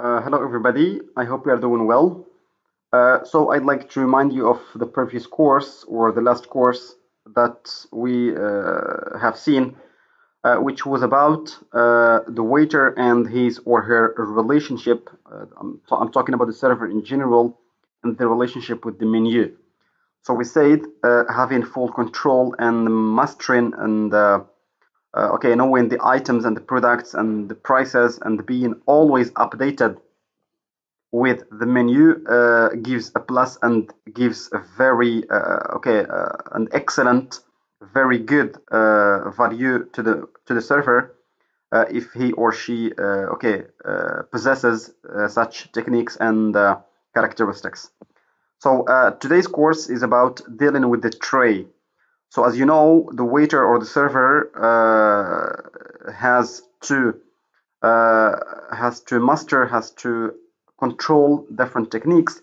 Hello, everybody. I hope you are doing well. So I'd like to remind you of the previous course or the last course that we have seen, which was about the waiter and his or her relationship. I'm talking about the server in general and the relationship with the menu. So we said having full control and mastering and knowing the items and the products and the prices and being always updated with the menu gives a plus and gives a very an excellent, very good value to the server if he or she possesses such techniques and characteristics. So today's course is about dealing with the tray. So as you know, the waiter or the server has to master, has to control different techniques.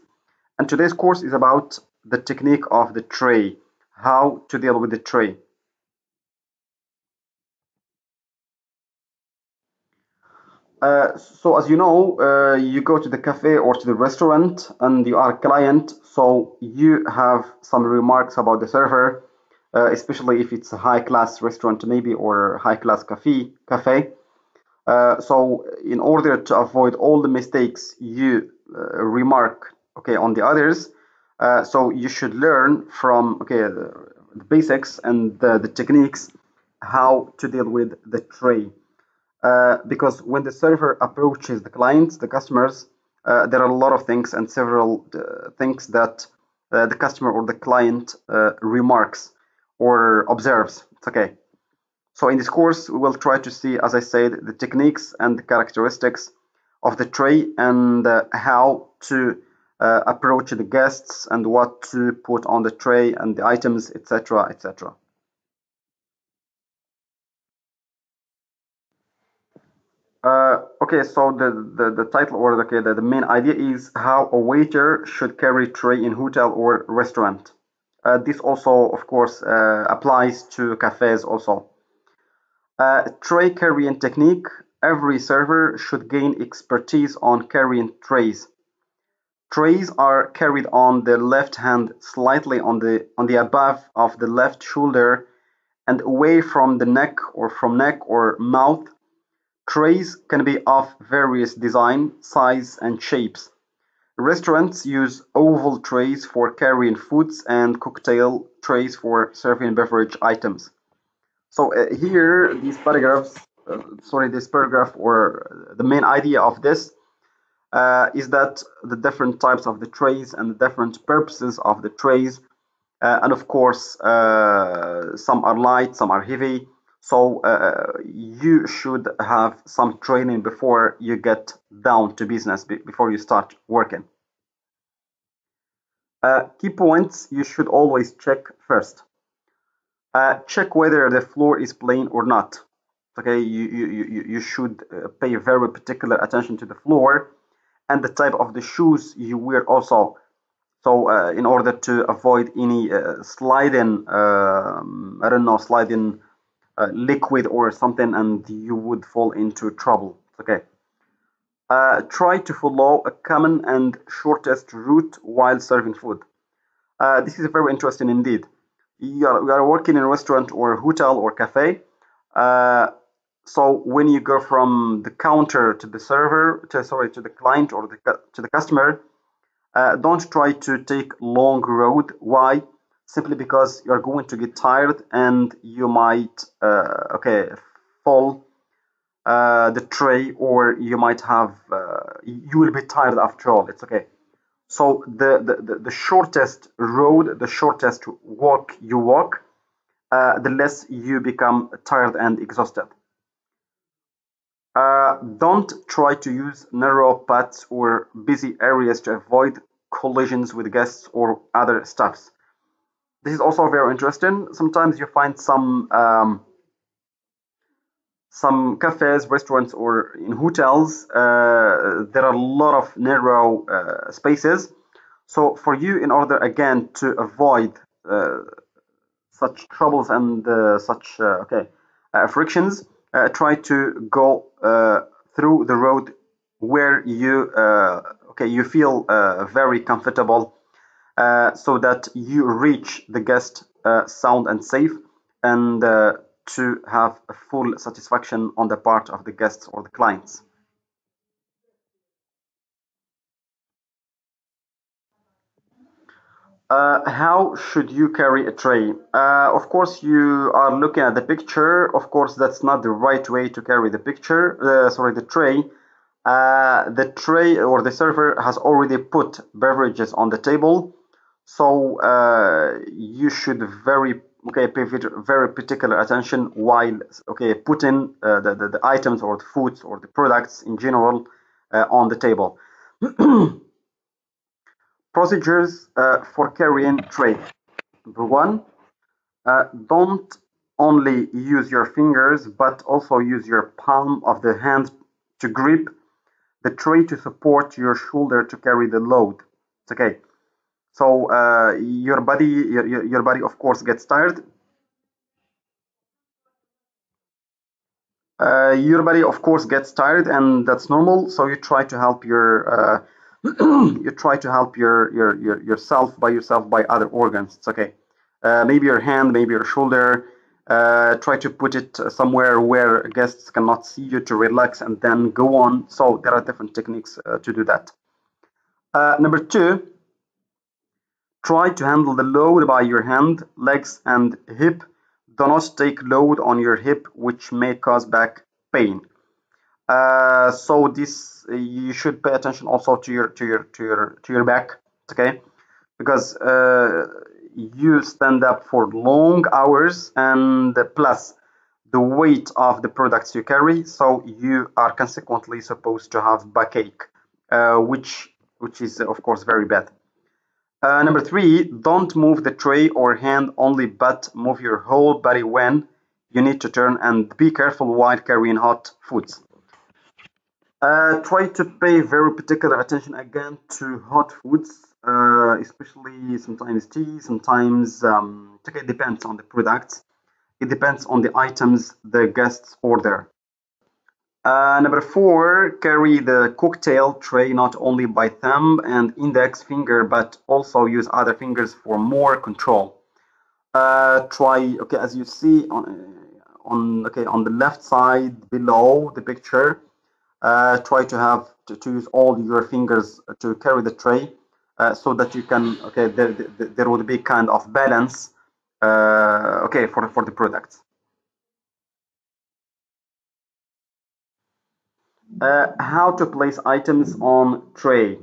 And today's course is about the technique of the tray, how to deal with the tray. So as you know, you go to the cafe or to the restaurant and you are a client, so you have some remarks about the server, especially if it's a high-class restaurant maybe or high-class cafe. So in order to avoid all the mistakes you remark on the others, so you should learn from the basics and the techniques how to deal with the tray. Because when the server approaches the clients, the customers, there are a lot of things and several things that the customer or the client remarks or observes. It's okay. So in this course, we will try to see, as I said, the techniques and the characteristics of the tray and how to approach the guests and what to put on the tray and the items, etc., etc. So the title or the main idea is how a waiter should carry tray in hotel or restaurant. This also, of course, applies to cafes also. Tray carrying technique. Every server should gain expertise on carrying trays. Trays are carried on the left hand slightly on the above of the left shoulder and away from the neck or from neck or mouth. Trays can be of various design, size and shapes. Restaurants use oval trays for carrying foods and cocktail trays for serving beverage items. So here, this paragraph or the main idea of this is that the different types of the trays and the different purposes of the trays, and of course, some are light, some are heavy. So you should have some training before you get down to business, before you start working. Key points you should always check first. Check whether the floor is plain or not. Okay, you should pay very particular attention to the floor and the type of the shoes you wear also. So in order to avoid any sliding, I don't know, sliding liquid or something, and you would fall into trouble. Okay. Try to follow a common and shortest route while serving food. This is very interesting indeed. You are working in a restaurant or hotel or cafe. Uh, so when you go from the counter to the server, to the client or to the customer, don't try to take long road. Why? Simply because you're going to get tired and you might fall the tray, or you might have you will be tired after all. It's okay. So the shortest road, the shortest walk you walk, the less you become tired and exhausted. Don't try to use narrow paths or busy areas to avoid collisions with guests or other staffs. This is also very interesting. Sometimes you find some cafes, restaurants, or in hotels, there are a lot of narrow spaces. So for you, in order again to avoid such troubles and frictions, try to go through the road where you feel very comfortable, so that you reach the guest sound and safe, and to have a full satisfaction on the part of the guests or the clients. How should you carry a tray? Of course, you are looking at the picture. Of course, that's not the right way to carry the the tray. The tray or the server has already put beverages on the table, so you should pay very particular attention while putting the items or the foods or the products in general on the table. Procedures for carrying tray. Number one, don't only use your fingers, but also use your palm of the hand to grip the tray to support your shoulder to carry the load. It's okay. So your body, of course, gets tired. Your body, of course, gets tired, and that's normal. So you try to help you try to help yourself by other organs. It's okay. Maybe your hand, maybe your shoulder. Try to put it somewhere where guests cannot see you to relax and then go on. So there are different techniques to do that. Number two, try to handle the load by your hand, legs, and hip. Do not take load on your hip, which may cause back pain. So this you should pay attention also to your back, okay? Because you stand up for long hours, and plus the weight of the products you carry, so you are consequently supposed to have backache, which is of course very bad. Number three, don't move the tray or hand only, but move your whole body when you need to turn, and be careful while carrying hot foods. Try to pay very particular attention again to hot foods, especially sometimes tea, sometimes okay, it depends on the products. It depends on the items the guests order. Number four, carry the cocktail tray not only by thumb and index finger, but also use other fingers for more control. Try, okay, as you see on the left side below the picture, try to to use all your fingers to carry the tray, so that you can, okay, there would be kind of balance, okay, for the products. How to place items on tray.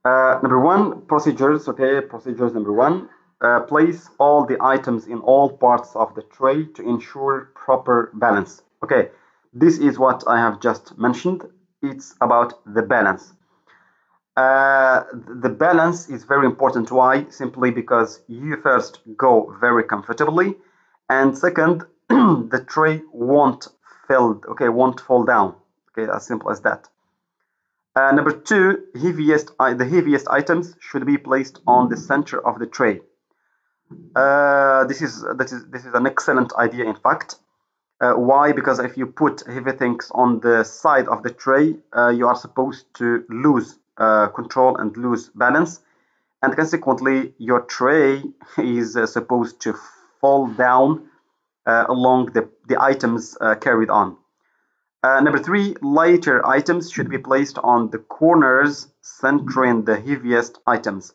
Number one, procedures. Okay, procedures number one. Place all the items in all parts of the tray to ensure proper balance. Okay, this is what I have just mentioned. It's about the balance. The balance is very important. Why? Simply because you first go very comfortably, and second, the tray won't fall down. Okay, as simple as that. Number two, the heaviest items should be placed on the center of the tray. This is an excellent idea, in fact. Why? Because if you put heavy things on the side of the tray, you are supposed to lose control and lose balance, and consequently, your tray is supposed to fall down along the items carried on. Number three, lighter items should be placed on the corners, centering the heaviest items.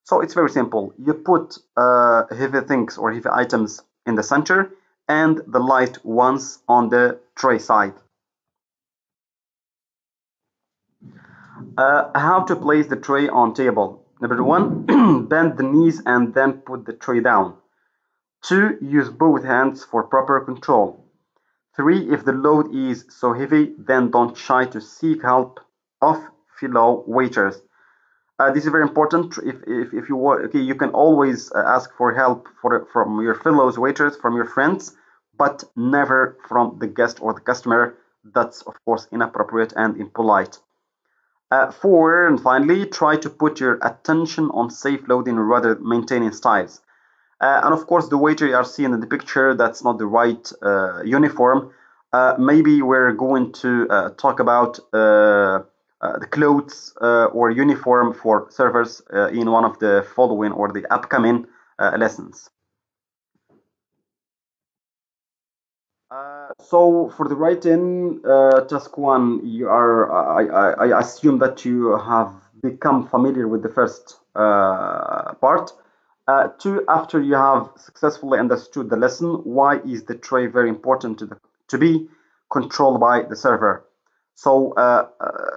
So it's very simple. You put heavy things or heavy items in the center, and the light ones on the tray side. How to place the tray on table. Number one, bend the knees and then put the tray down. Two, use both hands for proper control. Three, if the load is so heavy, then don't shy to seek help of fellow waiters. This is very important. If you want, okay, you can always ask for help from your fellow waiters, from your friends, but never from the guest or the customer. That's of course inappropriate and impolite. Four, and finally, try to put your attention on safe loading rather than maintaining styles. And of course, the waiter you are seeing in the picture, that's not the right uniform. Maybe we're going to talk about the clothes or uniform for servers in one of the following or the upcoming lessons. So for the write-in task one, you are I assume that you have become familiar with the first part. Two, after you have successfully understood the lesson, why is the tray very important to be controlled by the server? So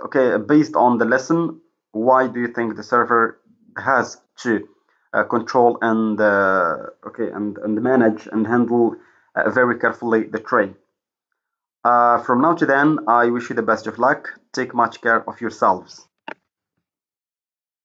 okay, based on the lesson, why do you think the server has to control and and manage and handle very carefully the tray? From now to then, I wish you the best of luck. Take much care of yourselves.